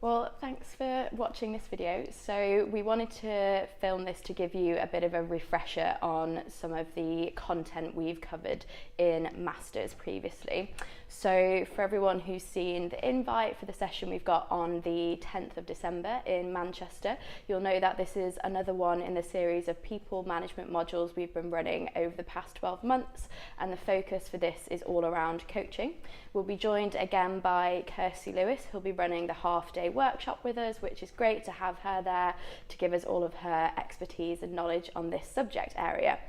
Well, thanks for watching this video. So we wanted to film this to give you a bit of a refresher on some of the content we've covered in Masters previously. So for everyone who's seen the invite for the session we've got on the 10th of December in Manchester, you'll know that this is another one in the series of people management modules we've been running over the past 12 months, and the focus for this is all around coaching. We'll be joined again by Kirsty Lewis, who'll be running the half-day workshop with us, which is great to have her there to give us all of her expertise and knowledge on this subject area.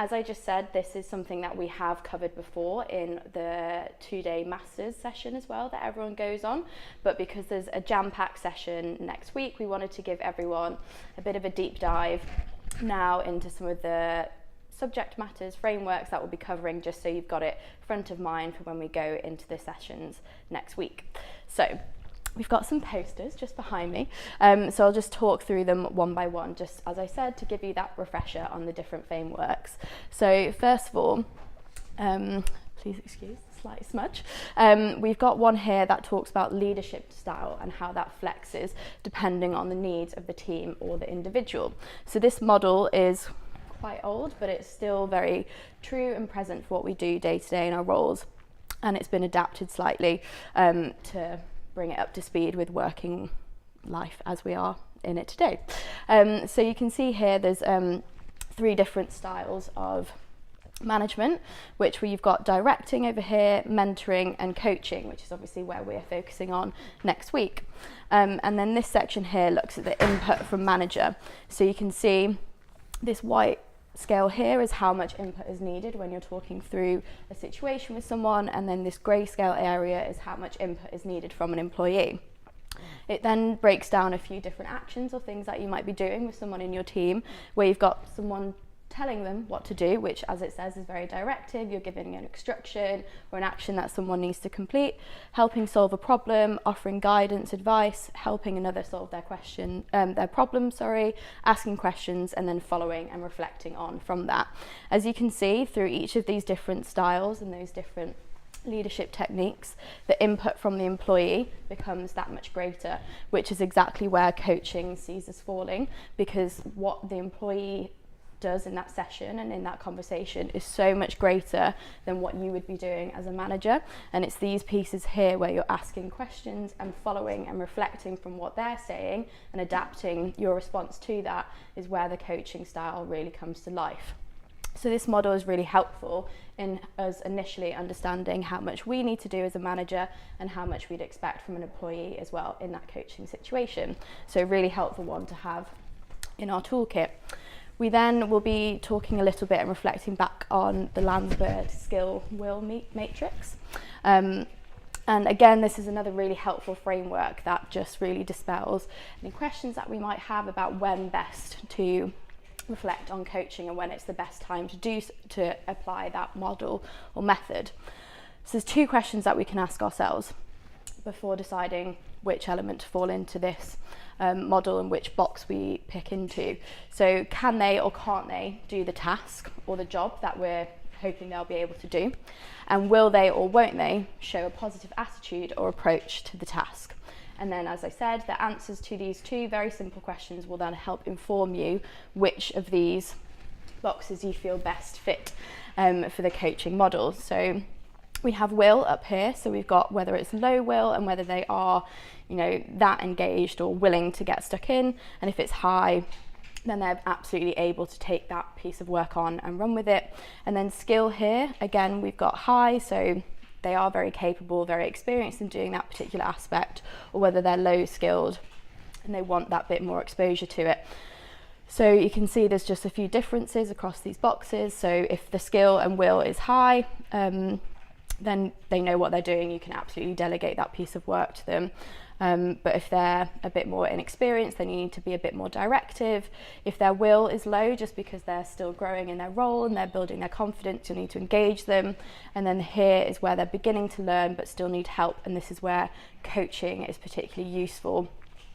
As I just said, this is something that we have covered before in the 2-day Masters session as well that everyone goes on, but because there's a jam-packed session next week, we wanted to give everyone a bit of a deep dive now into some of the subject matters, frameworks that we'll be covering, just so you've got it front of mind for when we go into the sessions next week. So we've got some posters just behind me, so I'll just talk through them one by one, just as I said, to give you that refresher on the different frameworks. So first of all, please excuse the slight smudge, we've got one here that talks about leadership style and how that flexes depending on the needs of the team or the individual. So this model is quite old, but it's still very true and present for what we do day to day in our roles, and it's been adapted slightly to bring it up to speed with working life as we are in it today. So you can see here there's 3 different styles of management, which you've got directing over here, mentoring and coaching, which is obviously where we're focusing on next week. And then this section here looks at the input from manager. So you can see this white scale here is how much input is needed when you're talking through a situation with someone, and then this grey scale area is how much input is needed from an employee. It then breaks down a few different actions or things that you might be doing with someone in your team, where you've got someone telling them what to do, which, as it says, is very directive. You're giving an instruction or an action that someone needs to complete, helping solve a problem, offering guidance, advice, helping another solve their problem, asking questions, and then following and reflecting on from that. As you can see, through each of these different styles and those different leadership techniques, the input from the employee becomes that much greater, which is exactly where coaching sees us falling, because what the employee does in that session and in that conversation is so much greater than what you would be doing as a manager. And it's these pieces here where you're asking questions and following and reflecting from what they're saying and adapting your response to that is where the coaching style really comes to life. So this model is really helpful in us initially understanding how much we need to do as a manager and how much we'd expect from an employee as well in that coaching situation. So a really helpful one to have in our toolkit. We then will be talking a little bit and reflecting back on the Lansbury skill will matrix. And again, this is another really helpful framework that just really dispels any questions that we might have about when best to reflect on coaching and when it's the best time to apply that model or method. So there's 2 questions that we can ask ourselves before deciding which element to fall into this model and which box we pick into. So can they or can't they do the task or the job that we're hoping they'll be able to do? And will they or won't they show a positive attitude or approach to the task? And then, as I said, the answers to these 2 very simple questions will then help inform you which of these boxes you feel best fit for the coaching model. So we have will up here, so we've got whether it's low will and whether they are, that engaged or willing to get stuck in, and if it's high, then they're absolutely able to take that piece of work on and run with it. And then skill here, again, we've got high, so they are very capable, very experienced in doing that particular aspect, or whether they're low skilled and they want that bit more exposure to it. So you can see there's just a few differences across these boxes. So if the skill and will is high, then they know what they're doing. You can absolutely delegate that piece of work to them. But if they're a bit more inexperienced, then you need to be a bit more directive. If their will is low, just because they're still growing in their role and they're building their confidence, you'll need to engage them. And then here is where they're beginning to learn but still need help. And this is where coaching is particularly useful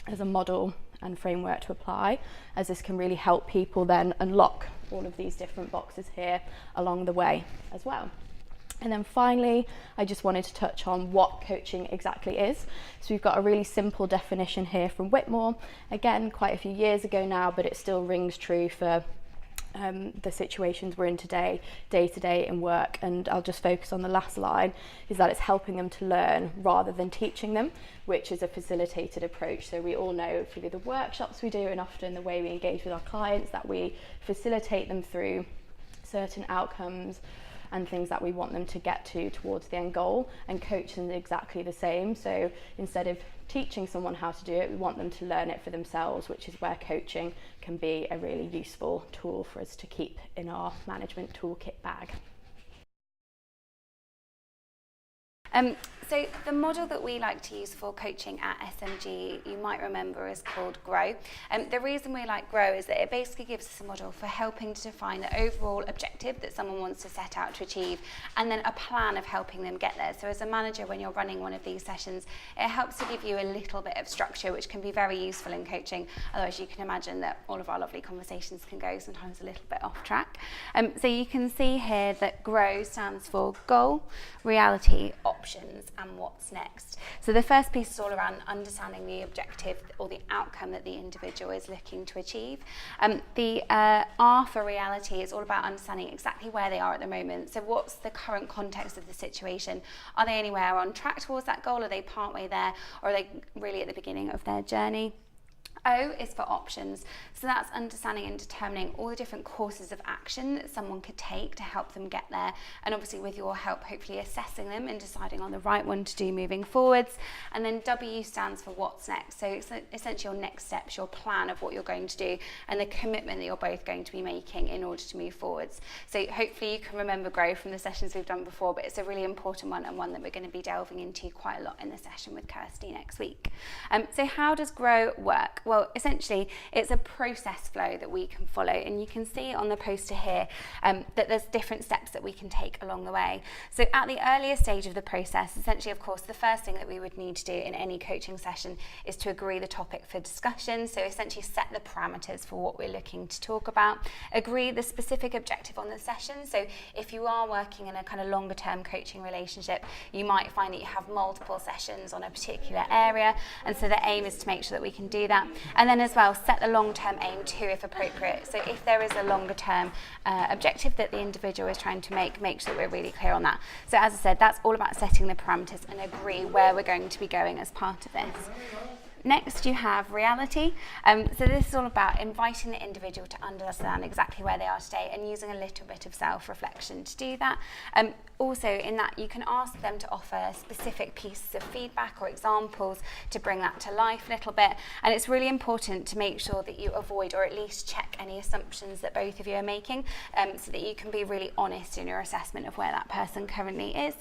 as a model and framework to apply, as this can really help people then unlock all of these different boxes here along the way as well. And then finally, I just wanted to touch on what coaching exactly is. So we've got a really simple definition here from Whitmore, again, quite a few years ago now, but it still rings true for the situations we're in today, day to day in work. And I'll just focus on the last line, is that it's helping them to learn rather than teaching them, which is a facilitated approach. So we all know through the workshops we do and often the way we engage with our clients that we facilitate them through certain outcomes and things that we want them to get to towards the end goal, and coaching is exactly the same. So instead of teaching someone how to do it, we want them to learn it for themselves, which is where coaching can be a really useful tool for us to keep in our management toolkit bag. So the model that we like to use for coaching at SMG, you might remember, is called GROW. The reason we like GROW is that it basically gives us a model for helping to define the overall objective that someone wants to set out to achieve, and then a plan of helping them get there. So as a manager, when you're running one of these sessions, it helps to give you a little bit of structure, which can be very useful in coaching. Otherwise, you can imagine that all of our lovely conversations can go sometimes a little bit off track. So you can see here that GROW stands for goal, reality, options, and what's next. So the first piece is all around understanding the objective or the outcome that the individual is looking to achieve. The R for reality is all about understanding exactly where they are at the moment. So what's the current context of the situation? Are they anywhere on track towards that goal? Are they partway there? Or are they really at the beginning of their journey? O is for options. So that's understanding and determining all the different courses of action that someone could take to help them get there. And obviously with your help, hopefully assessing them and deciding on the right one to do moving forwards. And then W stands for what's next. So it's essentially your next steps, your plan of what you're going to do and the commitment that you're both going to be making in order to move forwards. So hopefully you can remember GROW from the sessions we've done before, but it's a really important one and one that we're going to be delving into quite a lot in the session with Kirsty next week. So how does GROW work? Well, essentially, it's a process flow that we can follow, and you can see on the poster here that there's different steps that we can take along the way. So at the earlier stage of the process, essentially, of course, the first thing that we would need to do in any coaching session is to agree the topic for discussion. So essentially set the parameters for what we're looking to talk about, agree the specific objective on the session. So if you are working in a kind of longer term coaching relationship, you might find that you have multiple sessions on a particular area, and so the aim is to make sure that we can do that. And then as well, set the long-term aim too, if appropriate. So if there is a longer-term objective that the individual is trying to make sure that we're really clear on that. So as I said, that's all about setting the parameters and agree where we're going to be going as part of this. Next, you have reality. So this is all about inviting the individual to understand exactly where they are today and using a little bit of self-reflection to do that. Also, in that, you can ask them to offer specific pieces of feedback or examples to bring that to life a little bit. And it's really important to make sure that you avoid or at least check any assumptions that both of you are making, so that you can be really honest in your assessment of where that person currently is.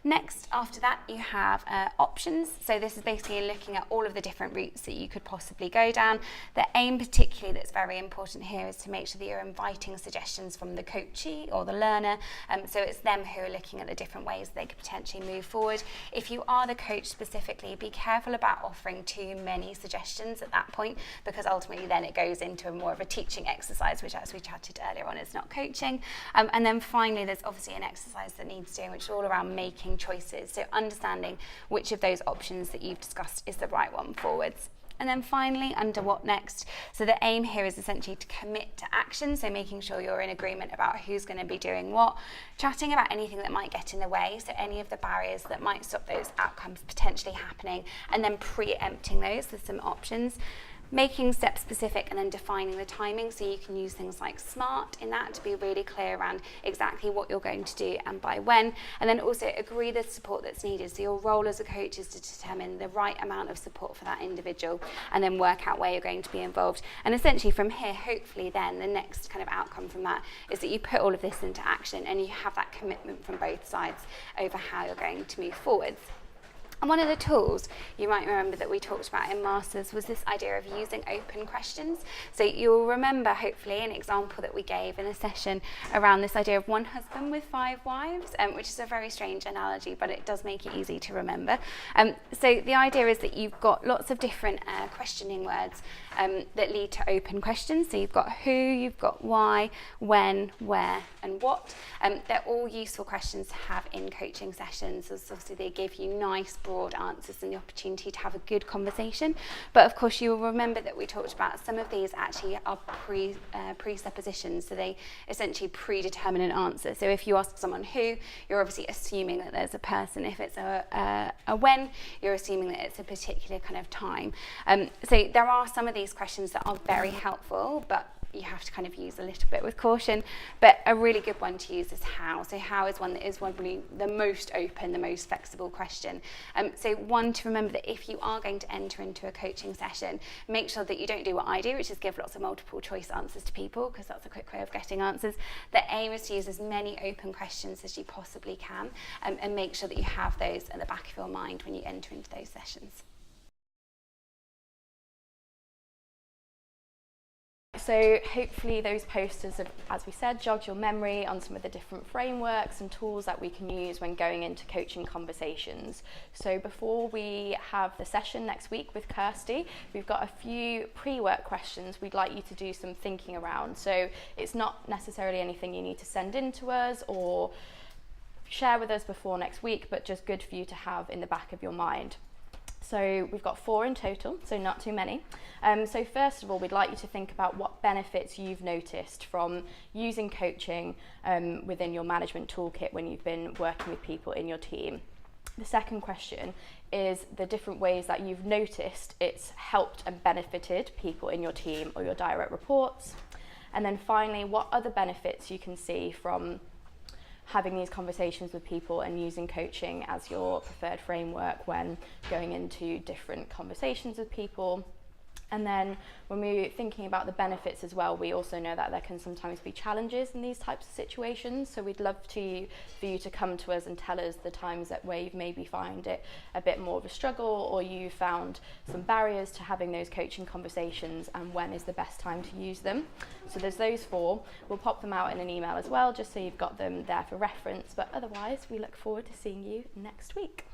Next, after that, you have options. So this is basically looking at all of the different routes that you could possibly go down. The aim particularly that's very important here is to make sure that you're inviting suggestions from the coachee or the learner. So it's them who are looking at the different ways they could potentially move forward. If you are the coach specifically, be careful about offering too many suggestions at that point, because ultimately then it goes into more of a teaching exercise, which, as we chatted earlier on, is not coaching. And then finally, there's obviously an exercise that needs doing, which is all around making choices. So understanding which of those options that you've discussed is the right one forwards. And then finally, under what next? So the aim here is essentially to commit to action, so making sure you're in agreement about who's going to be doing what, chatting about anything that might get in the way, so any of the barriers that might stop those outcomes potentially happening, and then preempting those with some options. Making step specific and then defining the timing, so you can use things like SMART in that to be really clear around exactly what you're going to do and by when, and then also agree the support that's needed. So your role as a coach is to determine the right amount of support for that individual and then work out where you're going to be involved. And essentially from here, hopefully then the next kind of outcome from that is that you put all of this into action and you have that commitment from both sides over how you're going to move forwards. And one of the tools you might remember that we talked about in Masters was this idea of using open questions. So you'll remember hopefully an example that we gave in a session around this idea of one husband with 5 wives, which is a very strange analogy, but it does make it easy to remember. So the idea is that you've got lots of different questioning words that lead to open questions. So you've got who, you've got why, when, where, and what. They're all useful questions to have in coaching sessions, as obviously they give you nice broad answers and the opportunity to have a good conversation. But of course you will remember that we talked about some of these actually are presuppositions, so they essentially predetermine an answer. So if you ask someone who, you're obviously assuming that there's a person. If it's a when, you're assuming that it's a particular kind of time. So there are some of these questions that are very helpful, but you have to kind of use a little bit with caution. But a really good one to use is how. So how is one that is probably the most open, the most flexible question. So one to remember that if you are going to enter into a coaching session, make sure that you don't do what I do, which is give lots of multiple choice answers to people, because that's a quick way of getting answers. The aim is to use as many open questions as you possibly can, and make sure that you have those at the back of your mind when you enter into those sessions. So hopefully those posters have, as we said, jogged your memory on some of the different frameworks and tools that we can use when going into coaching conversations. So before we have the session next week with Kirsty, we've got a few pre-work questions we'd like you to do some thinking around. So it's not necessarily anything you need to send in to us or share with us before next week, but just good for you to have in the back of your mind. So we've got 4 in total, so not too many. So first of all, we'd like you to think about what benefits you've noticed from using coaching within your management toolkit when you've been working with people in your team. The second question is the different ways that you've noticed it's helped and benefited people in your team or your direct reports. And then finally, what other benefits you can see from having these conversations with people and using coaching as your preferred framework when going into different conversations with people. And then when we're thinking about the benefits as well, we also know that there can sometimes be challenges in these types of situations. So we'd love for you to come to us and tell us the times that where you've maybe find it a bit more of a struggle, or you found some barriers to having those coaching conversations, and when is the best time to use them. So there's those 4. We'll pop them out in an email as well, just so you've got them there for reference. But otherwise, we look forward to seeing you next week.